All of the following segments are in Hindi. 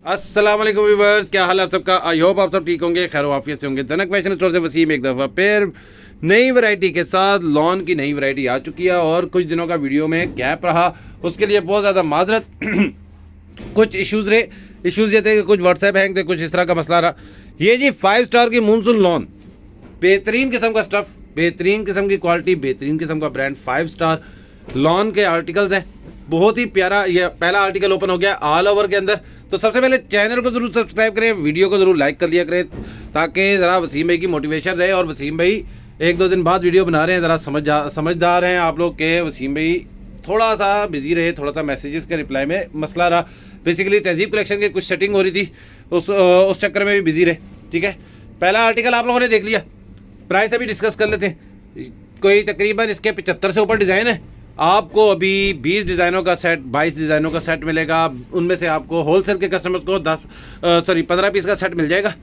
अस्सलाम वालेकुम व्यूअर्स, क्या हाल है आप सबका। आई होप आप सब ठीक होंगे, खैर वाफियत से होंगे। धनक फैशन स्टोर से वसीम एक दफ़ा फिर नई वैरायटी के साथ लॉन की नई वैरायटी आ चुकी है और कुछ दिनों का वीडियो में गैप रहा, उसके लिए बहुत ज़्यादा माजरत। कुछ इश्यूज़ ये थे कि कुछ व्हाट्सएप हैंग थे, कुछ इस तरह का मसला रहा। ये जी 5 स्टार की मानसून लॉन, बेहतरीन किस्म का स्टफ़, बेहतरीन किस्म की क्वालिटी, बेहतरीन किस्म का ब्रांड, 5 स्टार लॉन के आर्टिकल्स हैं। बहुत ही प्यारा ये पहला आर्टिकल ओपन हो गया ऑल ओवर के अंदर। तो सबसे पहले चैनल को ज़रूर सब्सक्राइब करें, वीडियो को ज़रूर लाइक कर लिया करें ताकि ज़रा वसीम भाई की मोटिवेशन रहे। और वसीम भाई 1-2 दिन बाद वीडियो बना रहे हैं, ज़रा समझदार हैं आप लोग के वसीम भाई थोड़ा सा बिजी रहे, थोड़ा सा मैसेजेस के रिप्लाई में मसला रहा। बेसिकली तहजीब कलेक्शन की कुछ सेटिंग हो रही थी, उस चक्कर में भी बिजी रहे। ठीक है, पहला आर्टिकल आप लोगों ने देख लिया, प्राइस अभी डिस्कस कर लेते हैं। कोई तकरीबन इसके 75 से ऊपर डिज़ाइन है। आपको अभी 20 डिज़ाइनों का सेट, 22 डिज़ाइनों का सेट मिलेगा। उनमें से आपको होलसेल के कस्टमर्स को 15 पीस का सेट मिल जाएगा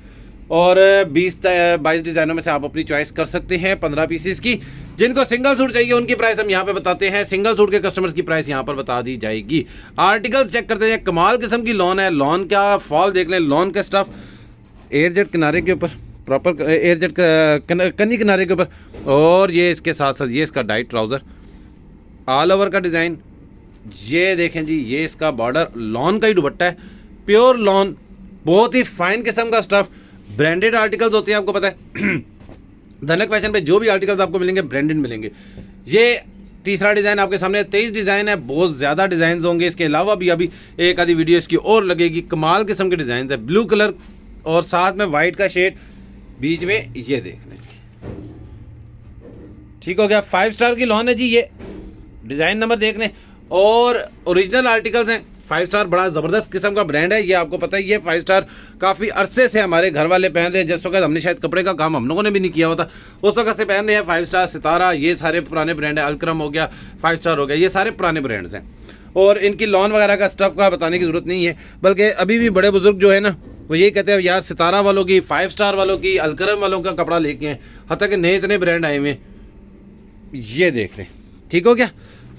और 20-22 डिज़ाइनों में से आप अपनी चॉइस कर सकते हैं 15 पीसेस की। जिनको सिंगल सूट चाहिए उनकी प्राइस हम यहाँ पे बताते हैं, सिंगल सूट के कस्टमर्स की प्राइस यहाँ पर बता दी जाएगी। आर्टिकल्स चेक करते हैं, कमाल किस्म की लॉन है। लॉन का फॉल देख लें, लॉन का स्टफ एयर जेट किनारे के ऊपर, प्रॉपर एयर जेट कन्नी किनारे के ऊपर, और ये इसके साथ साथ ये इसका डाइट ट्राउज़र ऑल ओवर का डिज़ाइन। ये देखें जी, ये इसका बॉर्डर, लॉन का ही दुपट्टा है, प्योर लॉन, बहुत ही फाइन किस्म का स्टफ। ब्रांडेड आर्टिकल्स होते हैं, आपको पता है। धनक फैशन पे जो भी आर्टिकल्स आपको मिलेंगे ब्रांडेड मिलेंगे। ये तीसरा डिज़ाइन आपके सामने 23 डिज़ाइन है, बहुत ज़्यादा डिज़ाइन होंगे। इसके अलावा भी अभी एक आधी वीडियो इसकी और लगेगी। कमाल किस्म के डिज़ाइन है, ब्लू कलर और साथ में वाइट का शेड, बीच में ये देख लें। ठीक हो गया, 5 स्टार की लॉन है जी। ये डिज़ाइन नंबर देख लें और ओरिजिनल आर्टिकल्स हैं। 5 स्टार बड़ा ज़बरदस्त किस्म का ब्रांड है, ये आपको पता ही है। 5 स्टार काफ़ी अरसे से हमारे घर वाले पहन रहे हैं। जिस वक्त हमने शायद कपड़े का काम हम लोगों ने भी नहीं किया होता, उस वक्त से पहन रहे हैं 5 स्टार, सितारा, ये सारे पुराने ब्रांड है। अलक्रम हो गया, 5 स्टार हो गया, ये सारे पुराने ब्रांड्स हैं। और इनकी लॉन वगैरह का स्टफ़ का बताने की ज़रूरत नहीं है, बल्कि अभी भी बड़े बुजुर्ग जो है ना, वो यही कहते हैं यार सितारा वालों की, 5 स्टार वालों की, अलक्रम वालों का कपड़ा लेके हैं। हत्ता कि नए इतने ब्रांड आए हुए हैं, ये देख लें। ठीक हो गया,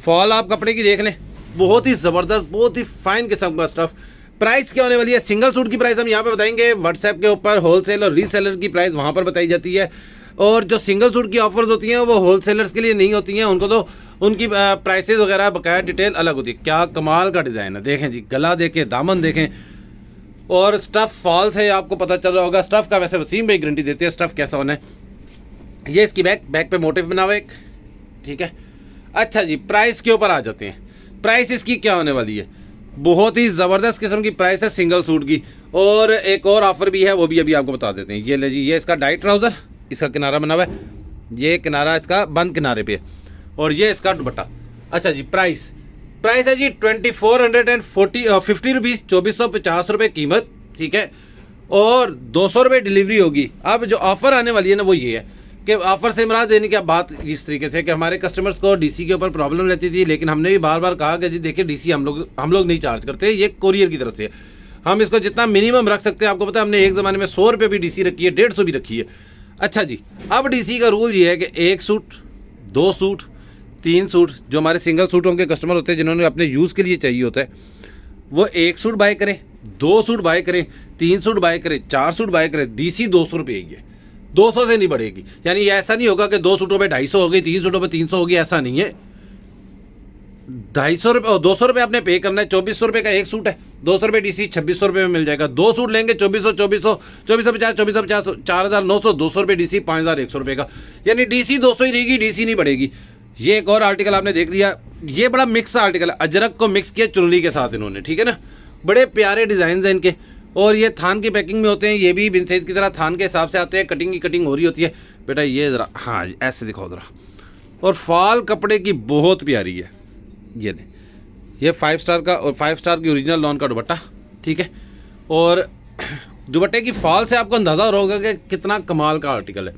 फॉल आप कपड़े की देख लें, बहुत ही ज़बरदस्त, बहुत ही फाइन किस्म का स्टफ़। प्राइस क्या होने वाली है, सिंगल सूट की प्राइस हम यहाँ पे बताएंगे। व्हाट्सएप के ऊपर होलसेल और रीसेलर की प्राइस वहाँ पर बताई जाती है। और जो सिंगल सूट की ऑफर्स होती हैं वो होलसेलर्स के लिए नहीं होती हैं, उनको तो उनकी प्राइसेस वगैरह बकाया डिटेल अलग होती है। क्या कमाल का डिज़ाइन है, देखें जी, गला देखें, दामन देखें, और स्टफ़ फॉल्स है, आपको पता चल रहा होगा। स्टफ़ का वैसे वसीम भाई गारंटी देते हैं स्टफ़ कैसा होना है। ये इसकी बैक पे मोटिव बना हुआ है एक। ठीक है, अच्छा जी, प्राइस के ऊपर आ जाते हैं। प्राइस इसकी क्या होने वाली है, बहुत ही ज़बरदस्त किस्म की प्राइस है सिंगल सूट की। और एक और ऑफ़र भी है, वो भी अभी आपको बता देते हैं। ये ले जी, ये इसका डाइट ट्राउज़र, इसका किनारा बना हुआ है, ये किनारा इसका बंद किनारे पे है, और ये इसका दुपट्टा। अच्छा जी, प्राइस है जी 2450 रुपीज़, 2450 रुपये कीमत। ठीक है, और 200 रुपये डिलीवरी होगी। अब जो ऑफ़र आने वाली है ना, वो ये है कि ऑफ़र से मुराद देने की बात इस तरीके से कि हमारे कस्टमर्स को डीसी के ऊपर प्रॉब्लम रहती थी, लेकिन हमने भी बार बार कहा कि जी देखिए डीसी हम लोग नहीं चार्ज करते, ये कोरियर की तरफ से हम इसको जितना मिनिमम रख सकते हैं। आपको पता है हमने एक ज़माने में 100 रुपये भी डीसी रखी है, 150 भी रखी है। अच्छा जी, अब डीसी का रूल ये है कि 1 सूट, 2 सूट, 3 सूट, जो हमारे सिंगल सूटों के कस्टमर होते हैं जिन्होंने अपने यूज़ के लिए चाहिए होता है, वो 1 सूट बाय करें, 2 सूट बाय करें, 3 सूट बाय करें, 4 सूट बाय करें, डीसी 200 रुपये ही है, 200 से नहीं बढ़ेगी। यानी ये ऐसा नहीं होगा कि 2 सूटों पे 250 हो गई, 3 सूटों पे 300 होगी, ऐसा नहीं है। 250 रुपये और 200 रुपये आपने पे करना है। 2400 रुपये का एक सूट है, 200 रुपये डीसी, 2600 रुपये में मिल जाएगा। 2 सूट लेंगे 2450, 2450, 4900, 200 रुपये डीसी, 5100 रुपये का, यानी डीसी 200 ही रहेगी, डीसी नहीं बढ़ेगी। ये एक और आर्टिकल आपने देख लिया, ये बड़ा मिक्स आर्टिकल है, अजरक को मिक्स किया चुनरी के साथ इन्होंने। ठीक है ना, बड़े प्यारे डिज़ाइन हैं इनके, और ये थान की पैकिंग में होते हैं। ये भी बिन सैद की तरह थान के हिसाब से आते हैं, कटिंग की कटिंग हो रही होती है। बेटा ये ज़रा, हाँ ऐसे दिखाओ ज़रा, और फॉल कपड़े की बहुत प्यारी है। ये दें, ये 5 स्टार का, और 5 स्टार की ओरिजिनल लॉन का दुपट्टा। ठीक है, और दुपट्टे की फॉल से आपको अंदाज़ा हो रहा होगा कि कितना कमाल का आर्टिकल है।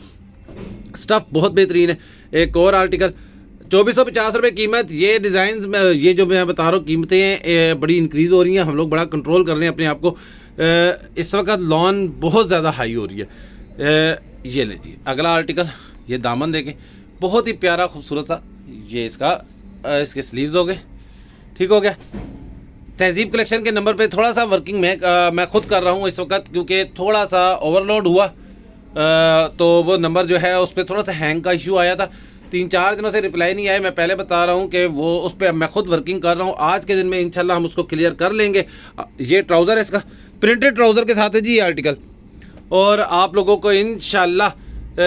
स्टफ़ बहुत बेहतरीन है। एक और आर्टिकल 2450 रुपये कीमत। ये डिज़ाइन, ये जो मैं बता रहा हूँ कीमतें बड़ी इंक्रीज़ हो रही हैं, हम लोग बड़ा कंट्रोल कर रहे हैं अपने आप को। इस वक्त लॉन बहुत ज़्यादा हाई हो रही है। ये ले जी, अगला आर्टिकल, ये दामन देखें, बहुत ही प्यारा खूबसूरत सा। ये इसके स्लीव्स हो गए। ठीक हो गया, तहजीब कलेक्शन के नंबर पे थोड़ा सा वर्किंग मैं खुद कर रहा हूँ इस वक्त, क्योंकि थोड़ा सा ओवरलोड हुआ, तो वो नंबर जो है उस पर थोड़ा सा हैंग का इशू आया था। 3-4 दिनों से रिप्लाई नहीं आया। मैं पहले बता रहा हूँ कि वो उस पर मैं खुद वर्किंग कर रहा हूँ। आज के दिन में इंशाल्लाह हम उसको क्लियर कर लेंगे। ये ट्राउज़र है, इसका प्रिंटेड ट्राउज़र के साथ है जी ये आर्टिकल, और आप लोगों को इंशाल्लाह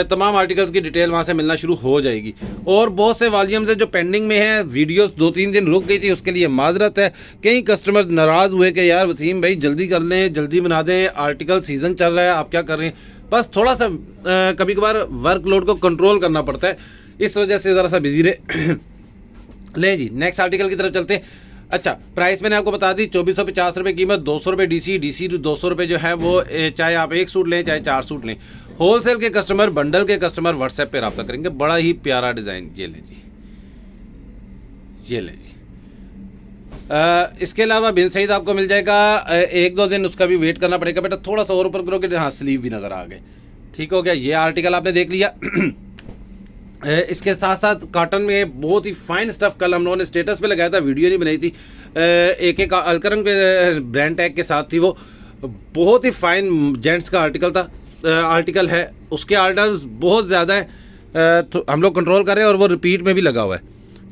तमाम आर्टिकल्स की डिटेल वहाँ से मिलना शुरू हो जाएगी। और बहुत से वॉल्यूम्स हैं जो पेंडिंग में हैं, वीडियोस 2-3 दिन रुक गई थी, उसके लिए माजरत है। कई कस्टमर्स नाराज़ हुए कि यार वसीम भाई जल्दी कर लें, जल्दी बना दें, आर्टिकल सीज़न चल रहा है, आप क्या कर रहे हैं। बस थोड़ा सा कभी कभार वर्कलोड को कंट्रोल करना पड़ता है, इस वजह से ज़रा सा बिजी रहे। लें जी नेक्स्ट आर्टिकल की तरफ चलते हैं। अच्छा, प्राइस मैंने आपको बता दी, 2450 रुपये कीमत, 200 रुपये डीसी 200 रुपये जो है वो, चाहे आप 1 सूट लें चाहे 4 सूट लें। होलसेल के कस्टमर, बंडल के कस्टमर व्हाट्सएप पे रब्ता करेंगे। बड़ा ही प्यारा डिज़ाइन, ये लें जी, ये लें जी। इसके अलावा बिन सईद आपको मिल जाएगा, 1-2 दिन उसका भी वेट करना पड़ेगा बेटा, थोड़ा सा और ऊपर करोगे। हाँ, स्लीव भी नज़र आ गए, ठीक हो गया। ये आर्टिकल आपने देख लिया। इसके साथ साथ कॉटन में बहुत ही फाइन स्टफ, कल हम लोगों ने स्टेटस पे लगाया था, वीडियो नहीं बनाई थी। एक अलकरम के ब्रांड टैग के साथ थी वो, बहुत ही फाइन जेंट्स का आर्टिकल है। उसके ऑर्डर्स बहुत ज़्यादा है, तो हम लोग कंट्रोल कर रहे हैं और वो रिपीट में भी लगा हुआ है,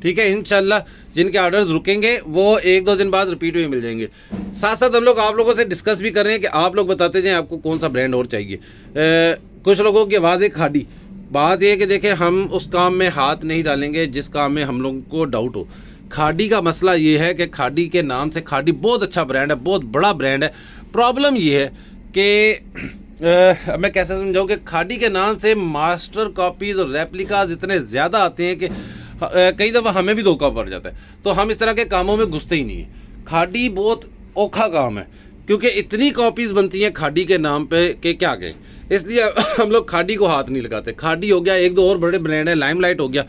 ठीक है। इंशाल्लाह जिनके ऑर्डर्स रुकेंगे वो 1-2 दिन बाद रिपीट में मिल जाएंगे। साथ साथ हम लोग आप लोगों से डिस्कस भी कर रहे हैं कि आप लोग बताते जाएं आपको कौन सा ब्रांड और चाहिए। कुछ लोगों की आवाज़ है खाड़ी, बात यह है कि देखें हम उस काम में हाथ नहीं डालेंगे जिस काम में हम लोगों को डाउट हो। खाड़ी का मसला ये है कि खाड़ी के नाम से, खाड़ी बहुत अच्छा ब्रांड है, बहुत बड़ा ब्रांड है। प्रॉब्लम ये है कि मैं कैसे समझाऊँ कि खाड़ी के नाम से मास्टर कॉपीज़ और रेप्लिकाज इतने ज़्यादा आते हैं कि कई दफ़ा हमें भी धोखा पड़ जाता है, तो हम इस तरह के कामों में घुसते ही नहीं हैं। खाड़ी बहुत औखा काम है, क्योंकि इतनी कॉपीज़ बनती हैं खाड़ी के नाम पे कि क्या कहें, इसलिए हम लोग खाड़ी को हाथ नहीं लगाते। खाड़ी हो गया, 1-2 और बड़े ब्रांड है, लाइमलाइट हो गया,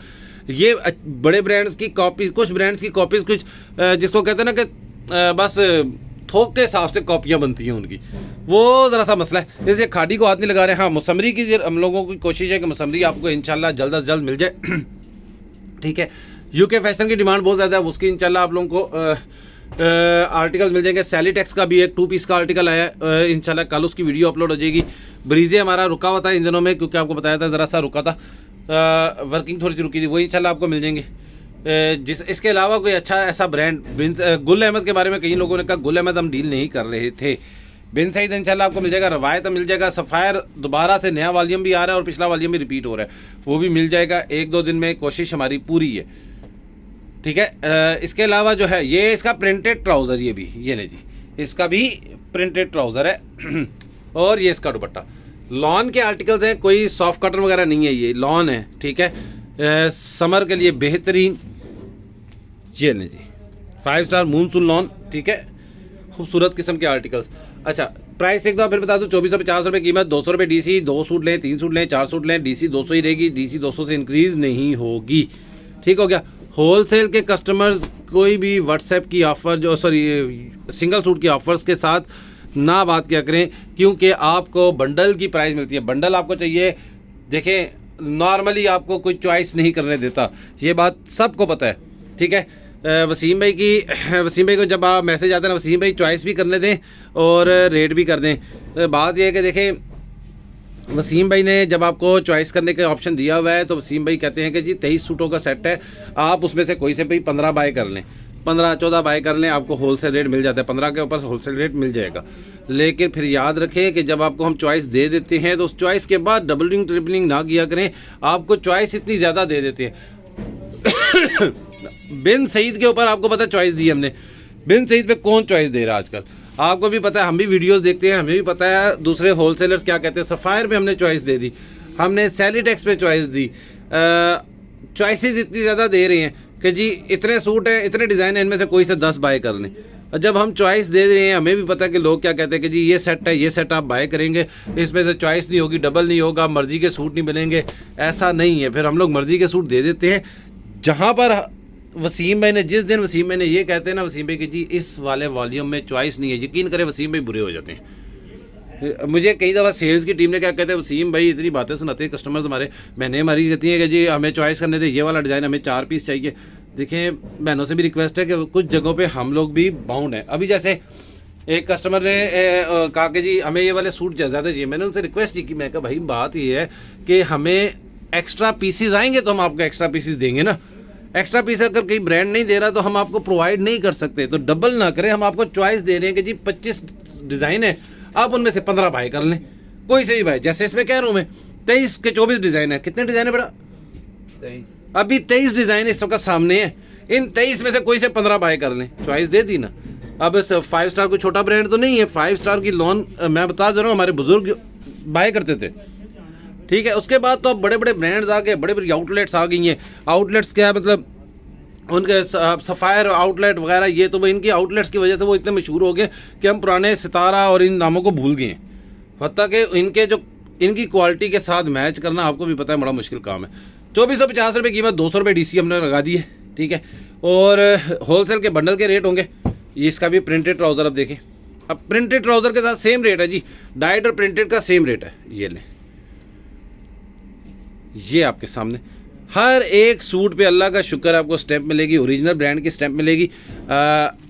ये बड़े ब्रांड्स की कॉपीज़, कुछ ब्रांड्स की कॉपीज़, कुछ जिसको कहते हैं ना कि बस थोक के हिसाब से कॉपियाँ बनती हैं उनकी, वो ज़रा सा मसला है, इसलिए खाड़ी को हाथ नहीं लगा रहे। हाँ, मौसमरी की हम लोगों की कोशिश है कि मौसमरी आपको इंशाल्लाह जल्द अज जल्द मिल जाए, ठीक है। यूके फैशन की डिमांड बहुत ज़्यादा है, उसकी इंशाल्लाह आप लोगों को आर्टिकल मिल जाएंगे। सैलीटेक्स का भी एक 2 पीस का आर्टिकल आया है, इंशाल्लाह कल उसकी वीडियो अपलोड हो जाएगी। ब्रीजे हमारा रुका हुआ था इन दिनों में, क्योंकि आपको बताया था ज़रा सा रुका था, वर्किंग थोड़ी सी रुकी थी, वो इंशाल्लाह आपको मिल जाएंगे। इसके अलावा कोई अच्छा ऐसा ब्रांड, गुल अहमद के बारे में कई लोगों ने कहा गुल अहमद हम डील नहीं कर रहे थे, बिन सईद इंशाल्लाह आपको मिल जाएगा। रवायत मिल जाएगा। सफ़ायर दोबारा से नया वॉल्यूम भी आ रहा है और पिछला वॉल्यूम भी रिपीट हो रहा है, वो भी मिल जाएगा। 1-2 दिन में कोशिश हमारी पूरी है, ठीक है। इसके अलावा जो है ये इसका प्रिंटेड ट्राउज़र, ये भी ये ले जी, इसका भी प्रिंटेड ट्राउज़र है। और ये इसका दुपट्टा, लॉन के आर्टिकल्स हैं, कोई सॉफ्ट कॉटन वगैरह नहीं है, ये लॉन है, ठीक है। समर के लिए बेहतरीन, ये ले जी 5 स्टार मूनसून लॉन, ठीक है, खूबसूरत किस्म के आर्टिकल्स। अच्छा, प्राइस एक दो फिर बता दूं, 2450 रुपये कीमत, 200 रुपये डीसी, 2 सूट लें, 3 सूट लें, 4 सूट लें, डीसी 200 ही रहेगी, डीसी 200 से इंक्रीज़ नहीं होगी, ठीक हो गया। होलसेल के कस्टमर्स कोई भी व्हाट्सएप की ऑफ़र, जो सिंगल सूट की ऑफ़र्स के साथ ना बात क्या करें, क्योंकि आपको बंडल की प्राइस मिलती है। बंडल आपको चाहिए, देखें नॉर्मली आपको कोई चॉइस नहीं करने देता, ये बात सबको पता है, ठीक है। वसीम भाई को जब आप मैसेज आता है ना, वसीम भाई चॉइस भी करने दें और रेट भी कर दें। बात यह है कि देखें वसीम भाई ने जब आपको चॉइस करने का ऑप्शन दिया हुआ है, तो वसीम भाई कहते हैं कि जी 23 सूटों का सेट है, आप उसमें से कोई से भाई 15 बाय कर लें, 15-14 बाय कर लें, आपको होलसेल रेट मिल जाता है, 15 के ऊपर होलसेल रेट मिल जाएगा। लेकिन फिर याद रखें कि जब आपको हम चॉइस दे देते हैं तो उस चॉइस के बाद डबलिंग ट्रिपलिंग ना किया करें। आपको चॉइस इतनी ज़्यादा दे देते हैं। बिन सईद के ऊपर आपको पता है चॉइस दी हमने, बिन सईद पे कौन चॉइस दे रहा है आजकल, आपको भी पता है, हम भी वीडियोस देखते हैं, हमें भी पता है दूसरे होलसेलर्स क्या कहते हैं। सफ़ायर पे हमने चॉइस दे दी, हमने सैलीटेक्स पे चॉइस दी, चॉइसेस इतनी ज़्यादा दे रहे हैं कि जी इतने सूट हैं, इतने डिज़ाइन हैं, इनमें से कोई से 10 बाय कर लें। और जब हम चॉइस दे रहे हैं, हमें भी पता है कि लोग क्या कहते हैं कि जी ये सेट है, ये सेट आप बाय करेंगे, इसमें से चॉइस नहीं होगी, डबल नहीं होगा, मर्ज़ी के सूट नहीं बनेंगे। ऐसा नहीं है, फिर हम लोग मर्ज़ी के सूट दे देते हैं। जहाँ पर वसीम भाई ने, जिस दिन वसीम भाई ने ये कहते हैं ना वसीम भाई कि जी इस वाले वॉल्यूम में चॉइस नहीं है, यकीन करें वसीम भाई बुरे हो जाते हैं। मुझे कई दफ़ा सेल्स की टीम ने क्या कहते हैं, वसीम भाई इतनी बातें सुनाते हैं कस्टमर्स हमारे, मैंने हमारी कहती हैं कि जी हमें चॉइस करने दे, ये वाला डिज़ाइन हमें 4 पीस चाहिए। देखिए बहनों से भी रिक्वेस्ट है कि कुछ जगहों पे हम लोग भी बाउंड हैं। अभी जैसे एक कस्टमर ने कहा कि जी हमें ये वाले सूट ज़्यादा चाहिए, मैंने उनसे रिक्वेस्ट की कि मैं कहा भाई बात ये है कि हमें एक्स्ट्रा पीसीज आएंगे तो हम आपको एक्स्ट्रा पीसीज देंगे ना। एक्स्ट्रा पीस अगर कहीं ब्रांड नहीं दे रहा तो हम आपको प्रोवाइड नहीं कर सकते, तो डबल ना करें। हम आपको चॉइस दे रहे हैं कि जी 25 डिज़ाइन है, आप उनमें से 15 बाय कर लें, कोई से भी बाय। जैसे इसमें कह रहा हूँ मैं 23 के 24 डिज़ाइन है। कितने डिज़ाइन है बेटा? 23। अभी 23 डिज़ाइन इस वक्त सामने है, इन 23 में से कोई से 15 बाय कर लें, चॉइस दे दी ना। अब 5 स्टार कोई छोटा ब्रांड तो नहीं है, 5 स्टार की लोन मैं बता दे रहा हूँ हमारे बुजुर्ग बाय करते थे, ठीक है। उसके बाद तो अब बड़े बड़े ब्रांड्स आ गए, बड़े बड़े आउटलेट्स आ गई हैं। आउटलेट्स क्या है मतलब उनके सफ़ायर आउटलेट वगैरह, ये तो वो इनकी आउटलेट्स की वजह से वो इतने मशहूर हो गए कि हम पुराने सितारा और इन नामों को भूल गए हैं। हत्ता कि इनके जो इनकी क्वालिटी के साथ मैच करना आपको भी पता है बड़ा मुश्किल काम है। 2450 रुपये कीमत, 200 रुपये DC हमने लगा दी है, ठीक है। और होलसेल के बंडल के रेट होंगे। इसका भी प्रिंटेड ट्राउज़र अब देखें, अब प्रिंटेड ट्राउज़र के साथ सेम रेट है जी, डाइट और प्रिंटेड का सेम रेट है। ये लें, ये आपके सामने हर एक सूट पे अल्लाह का शुक्र आपको स्टैंप मिलेगी, ओरिजिनल ब्रांड की स्टैंप मिलेगी।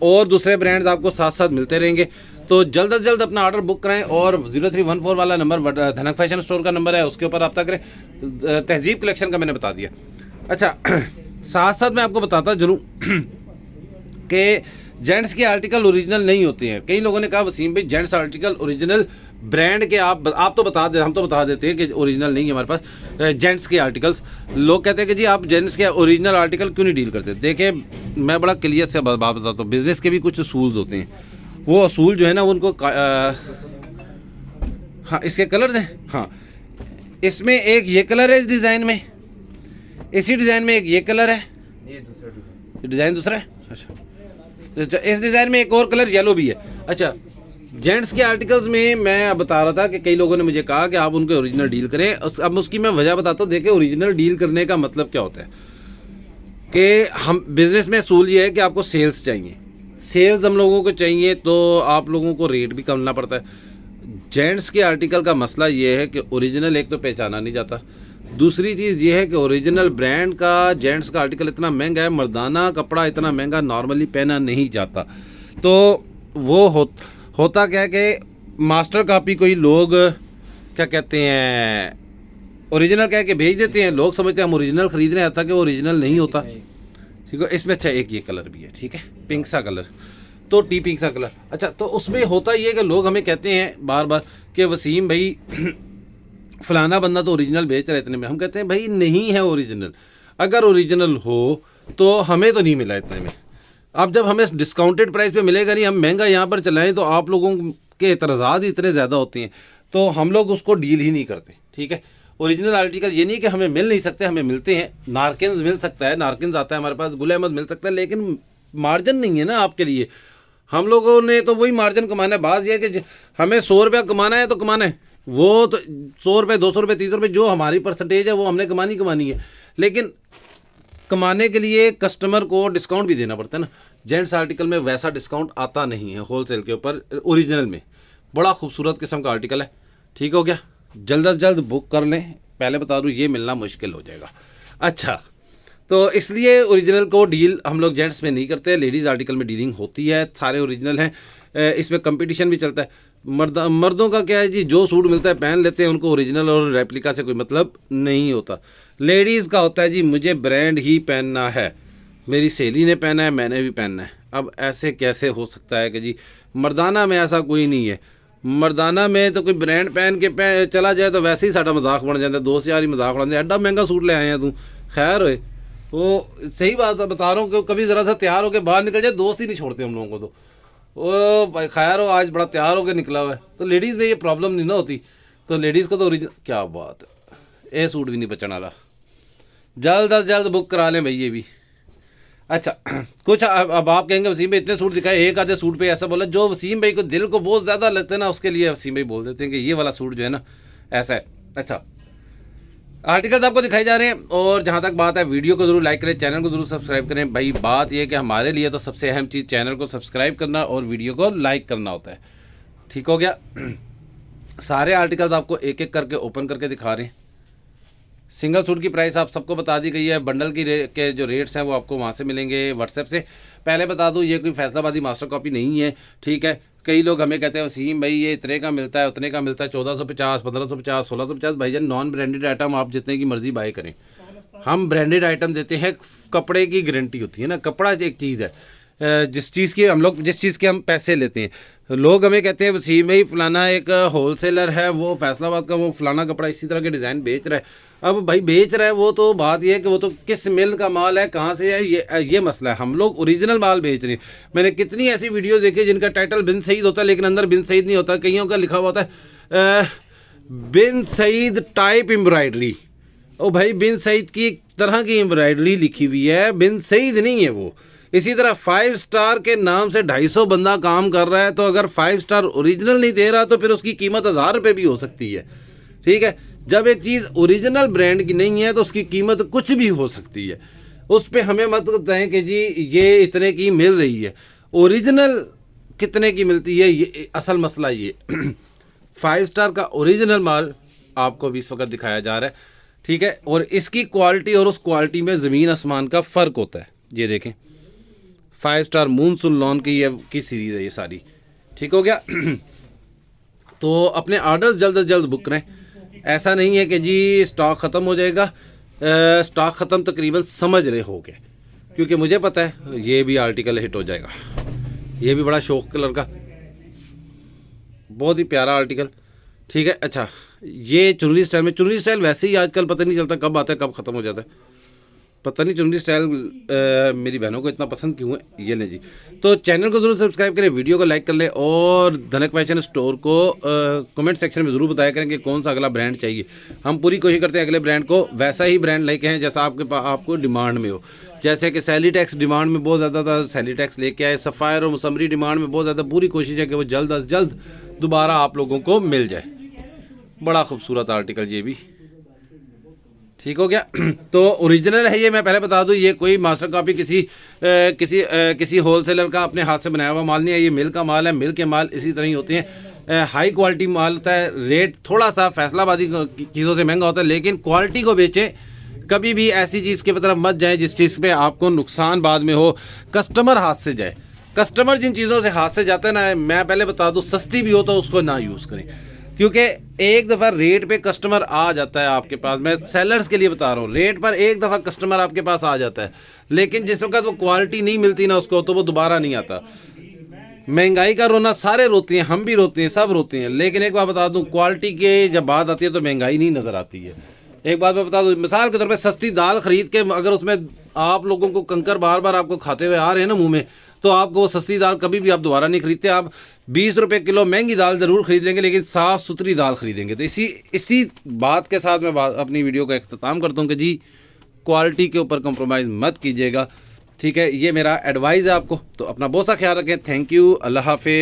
और दूसरे ब्रांड्स आपको साथ साथ मिलते रहेंगे। तो जल्द से जल्द अपना ऑर्डर बुक कराएं। और 0314 वाला नंबर धनक फैशन स्टोर का नंबर है, उसके ऊपर रब्ता करें। तहजीब कलेक्शन का मैंने बता दिया। अच्छा साथ साथ मैं आपको बताता जरूर कि जेंट्स के आर्टिकल ओरिजिनल नहीं होते हैं। कई लोगों ने कहा वसीम भाई जेंट्स आर्टिकल ओरिजिनल ब्रांड के आप तो बता दे, हम तो बता देते हैं कि ओरिजिनल नहीं है हमारे पास जेंट्स के आर्टिकल्स। लोग कहते हैं कि जी आप जेंट्स के ओरिजिनल आर्टिकल क्यों नहीं डील करते। देखिए मैं बड़ा क्लियर से बात बताता हूँ, बिज़नेस के भी कुछ असूल्स होते हैं। वो असूल जो है ना उनको हाँ इसके कलर्स हैं, हाँ इसमें एक ये कलर है इस डिज़ाइन में, इसी डिज़ाइन में एक ये कलर है, ये दूसरा डिज़ाइन दूसरा है। अच्छा इस डिज़ाइन में एक और कलर येलो भी है। अच्छा जेंट्स के आर्टिकल्स में मैं अब बता रहा था कि कई लोगों ने मुझे कहा कि आप उनके ओरिजिनल डील करें। अब उसकी मैं वजह बताता हूँ। देखिए ओरिजिनल डील करने का मतलब क्या होता है कि हम बिज़नेस में असूल ये है कि आपको सेल्स चाहिए, सेल्स हम लोगों को चाहिए तो आप लोगों को रेट भी करना पड़ता है। जेंट्स के आर्टिकल का मसला ये है कि ओरिजिनल एक तो पहचाना नहीं जाता, दूसरी चीज़ ये है कि ओरिजिनल ब्रांड का जेंट्स का आर्टिकल इतना महंगा है, मर्दाना कपड़ा इतना महंगा नॉर्मली पहना नहीं जाता। तो वो होता क्या है कि मास्टर कॉपी कोई लोग क्या कहते हैं ओरिजिनल कह के भेज देते हैं, लोग समझते हैं हम ओरिजिनल खरीद रहे हैं, था कि वो ओरिजिनल नहीं होता, ठीक है। इसमें अच्छा एक ये कलर भी है, ठीक है, पिंक सा कलर, तो टी पिंक सा कलर। अच्छा तो उसमें होता ये है कि लोग हमें कहते हैं बार बार कि वसीम भाई फलाना बंदा तो ओरिजिनल बेच रहा है इतने में। हम कहते हैं भाई नहीं है ओरिजिनल, अगर ओरिजिनल हो तो हमें तो नहीं मिला इतने में। अब जब हमें डिस्काउंटेड प्राइस पे मिलेगा नहीं, हम महंगा यहाँ पर चलाएं तो आप लोगों के एतराज़ात इतने ज़्यादा होते हैं तो हम लोग उसको डील ही नहीं करते, ठीक है। ओरिजिनल आर्टिकल ये नहीं कि हमें मिल नहीं सकते, हमें मिलते हैं। नारकिन्स मिल सकता है, नारकिन्स आता है हमारे पास, गुल अहमद मिल सकता है, लेकिन मार्जिन नहीं है ना आपके लिए। हम लोगों ने तो वही मार्जिन कमाना है। बात यह है कि हमें 100 रुपया कमाना है तो कमाना है, वो तो 100 रुपये 200 रुपये 300 रुपये जो हमारी परसेंटेज है वो हमने कमानी है। लेकिन कमाने के लिए कस्टमर को डिस्काउंट भी देना पड़ता है ना। जेंट्स आर्टिकल में वैसा डिस्काउंट आता नहीं है होलसेल के ऊपर। ओरिजिनल में बड़ा खूबसूरत किस्म का आर्टिकल है, ठीक हो गया। जल्द से जल्द बुक कर लें, पहले बता दूँ ये मिलना मुश्किल हो जाएगा। अच्छा तो इसलिए ओरिजिनल को डील हम लोग जेंट्स में नहीं करते, लेडीज़ आर्टिकल में डीलिंग होती है, सारे ओरिजिनल हैं। इसमें कंपटीशन भी चलता है। मर्दों का क्या है जी, जो सूट मिलता है पहन लेते हैं, उनको ओरिजिनल और रेप्लिका से कोई मतलब नहीं होता। लेडीज़ का होता है जी मुझे ब्रांड ही पहनना है, मेरी सहेली ने पहना है मैंने भी पहनना है। अब ऐसे कैसे हो सकता है कि जी मर्दाना में ऐसा कोई नहीं है। मर्दाना में तो कोई ब्रांड पहन के चला जाए तो वैसे ही साਡਾ मजाक बन जाता है, दोस्त यार ही मजाक उड़ाते हैं, एडा महंगा सूट ले आए हैं तू। खैर होए वो सही बात बता रहा हूँ कि कभी ज़रा सा तैयार होकर बाहर निकल जाए दोस्त ही नहीं छोड़ते हम लोगों को। तो वो भाई खैर हो आज बड़ा तैयार होकर निकला हुआ है, तो लेडीज़ में ये प्रॉब्लम नहीं ना होती। तो लेडीज़ को तो ओरिजिनल क्या बात है, ये सूट भी नहीं बचने वाला, जल्द अज जल्द बुक करा लें भाई ये भी। अच्छा कुछ अब आप कहेंगे वसीम भाई इतने सूट दिखाए, एक आधे सूट पे ऐसा बोला जो वसीम भाई को दिल को बहुत ज़्यादा लगता है ना, उसके लिए वसीम भाई बोल देते हैं कि ये वाला सूट जो है ना ऐसा है। अच्छा आर्टिकल्स आपको दिखाए जा रहे हैं। और जहाँ तक बात है वीडियो को ज़रूर लाइक करें, चैनल को ज़रूर सब्सक्राइब करें। भाई बात यह है कि हमारे लिए तो सबसे अहम चीज़ चैनल को सब्सक्राइब करना और वीडियो को लाइक करना होता है, ठीक हो गया। सारे आर्टिकल्स आपको एक एक करके ओपन करके दिखा रहे हैं, सिंगल सूट की प्राइस आप सबको बता दी गई है। बंडल के जो रेट्स हैं वो आपको वहाँ से मिलेंगे व्हाट्सएप से। पहले बता दूँ ये कोई फैसलाबादी मास्टर कॉपी नहीं है, ठीक है। कई लोग हमें कहते हैं वसीम भाई ये इतने का मिलता है, उतने का मिलता है, 1450, 1550, 1650। भाईजान नॉन ब्रांडेड आइटम आप जितने की मर्जी बाय करें, हम ब्रांडेड आइटम देते हैं। कपड़े की गारंटी होती है ना, कपड़ा एक चीज़ है जिस चीज़ की हम लोग, जिस चीज़ के हम पैसे लेते हैं। लोग हमें कहते हैं वसीम भाई फलाना एक होलसेलर है, वो फैसलाबाद का, वो फलाना कपड़ा इसी तरह के डिज़ाइन बेच रहा है। अब भाई बेच रहा है वो तो बात ये है कि वो तो किस मिल का माल है, कहाँ से है, ये मसला है। हम लोग ओरिजिनल माल बेच रहे हैं। मैंने कितनी ऐसी वीडियो देखी जिनका टाइटल बिन सईद होता है लेकिन अंदर बिन सईद नहीं होता। कईयों का लिखा हुआ होता है बिन सईद टाइप एम्ब्रॉयडरी। ओ भाई बिन सईद की तरह की एम्ब्रॉयडरी लिखी हुई है, बिन सईद नहीं है वो। इसी तरह 5 स्टार के नाम से 250 बंदा काम कर रहा है, तो अगर 5 स्टार ओरिजिनल नहीं दे रहा तो फिर उसकी कीमत 1000 रुपये भी हो सकती है, ठीक है। जब एक चीज़ ओरिजिनल ब्रांड की नहीं है तो उसकी कीमत कुछ भी हो सकती है। उस पर हमें मत बताएं कि जी ये इतने की मिल रही है, ओरिजिनल कितने की मिलती है, ये असल मसला ये 5 स्टार का ओरिजिनल माल आपको भी इस वक्त दिखाया जा रहा है, ठीक है। और इसकी क्वालिटी और उस क्वालिटी में ज़मीन आसमान का फ़र्क होता है। ये देखें 5 स्टार मूनसून लॉन की सीरीज़ है ये सारी, ठीक हो गया। तो अपने ऑर्डर्स जल्द से जल्द बुक करें। ऐसा नहीं है कि जी स्टॉक ख़त्म हो जाएगा, स्टॉक ख़त्म तकरीबन समझ रहे हो गए, क्योंकि मुझे पता है ये भी आर्टिकल हिट हो जाएगा। ये भी बड़ा शौक कलर का, बहुत ही प्यारा आर्टिकल, ठीक है। अच्छा ये चुनरी स्टाइल में, चुनरी स्टाइल वैसे ही आजकल पता नहीं चलता कब आता है कब ख़त्म हो जाता है, पता नहीं चुनरी स्टाइल मेरी बहनों को इतना पसंद क्यों है। ये लें जी, तो चैनल को ज़रूर सब्सक्राइब करें, वीडियो को लाइक कर लें और धनक फैशन स्टोर को कमेंट सेक्शन में ज़रूर बताया करें कि कौन सा अगला ब्रांड चाहिए। हम पूरी कोशिश करते हैं अगले ब्रांड को वैसा ही ब्रांड लेके आएँ जैसा आपको डिमांड में हो। जैसे कि सैलीटेक्स डिमांड में बहुत ज़्यादा था, सैलीटेक्स लेके आए। सफ़ायर और मुसम्मरी डिमांड में बहुत ज़्यादा, पूरी कोशिश है कि वो जल्द अज जल्द दोबारा आप लोगों को मिल जाए। बड़ा खूबसूरत आर्टिकल ये भी, ठीक हो गया। तो ओरिजिनल है ये, मैं पहले बता दूं ये कोई मास्टर कॉपी किसी होलसेलर का अपने हाथ से बनाया हुआ माल नहीं है। ये मिल का माल है, मिल के माल इसी तरह ही होते हैं। हाई क्वालिटी माल होता है, रेट थोड़ा सा फैसलाबादी चीज़ों से महंगा होता है, लेकिन क्वालिटी को बेचें। कभी भी ऐसी चीज़ की तरफ मत जाए जिस चीज़ पे आपको नुकसान बाद में हो, कस्टमर हाथ से जाए। कस्टमर जिन चीज़ों से हाथ से जाता है ना, मैं पहले बता दूँ सस्ती भी हो तो उसको ना यूज़ करें, क्योंकि एक दफ़ा रेट पे कस्टमर आ जाता है आपके पास। मैं सेलर्स के लिए बता रहा हूँ, रेट पर एक दफ़ा कस्टमर आपके पास आ जाता है, लेकिन जिस वक्त वो क्वालिटी नहीं मिलती ना उसको, तो वो दोबारा नहीं आता। महंगाई का रोना सारे रोते हैं, हम भी रोते हैं, सब रोते हैं, लेकिन एक बात बता दूँ, क्वालिटी की जब बात आती है तो महंगाई नहीं नज़र आती है। एक बात मैं बता दूँ, मिसाल के तौर पर सस्ती दाल ख़रीद के अगर उसमें आप लोगों को कंकर बार बार आपको खाते हुए आ रहे हैं ना मुँह में, तो आपको वो सस्ती दाल कभी भी आप दोबारा नहीं खरीदते। आप 20 रुपये किलो महंगी दाल ज़रूर खरीद लेंगे, लेकिन साफ़ सुथरी दाल खरीदेंगे। तो इसी बात के साथ मैं अपनी वीडियो का अख्ताम करता हूँ कि जी क्वालिटी के ऊपर कंप्रोमाइज़ मत कीजिएगा, ठीक है। ये मेरा एडवाइस है आपको। तो अपना बहुत सा ख्याल रखें। थैंक यू, अल्लाह हाफिज़।